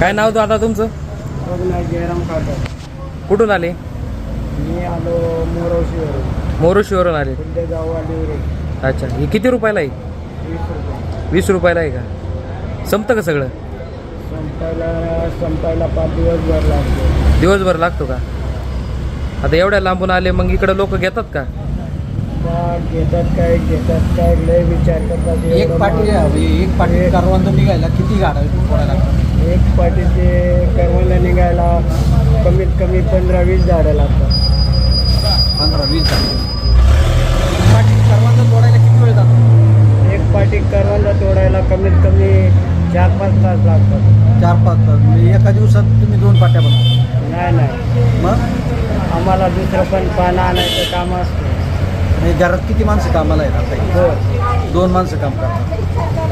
काय नाव दादा तुमचं? जयराम खाटर. कुठून आले? मी आलो मोरवशीवरून. मोरुशीवरून आले. गाव आली. अच्छा, हे किती रुपयाला आहे? 20 रुपये. 20 रुपयाला आहे का? संपतं का सगळं? संपायला 5 दिवसभर लागतो. दिवसभर लागतो का? आता एवढ्या लांबून आले, मग इकडे लोक घेतात का? घेतात काय लय विचार करतात. एक पाटी करवंद निघायला किती गाड्या फोडायला लागतात? एक पाटीचे करवंद निघायला कमीत कमी 15-20 झाडं लागतात. 15-20 झाडं. एक पाटी करवंद तोडायला किती वेळ जातो? एक पाटी करवंद तोडायला कमीत कमी 4-5 तास लागतात. 4-5 तास. म्हणजे एका दिवसात तुम्ही 2 पाट्या बनवता? नाही. मग आम्हाला दुसरं पण पानं आणायचं काम असतं. घरात किती माणसं कामाला येतात? 2 माणसं काम करतात.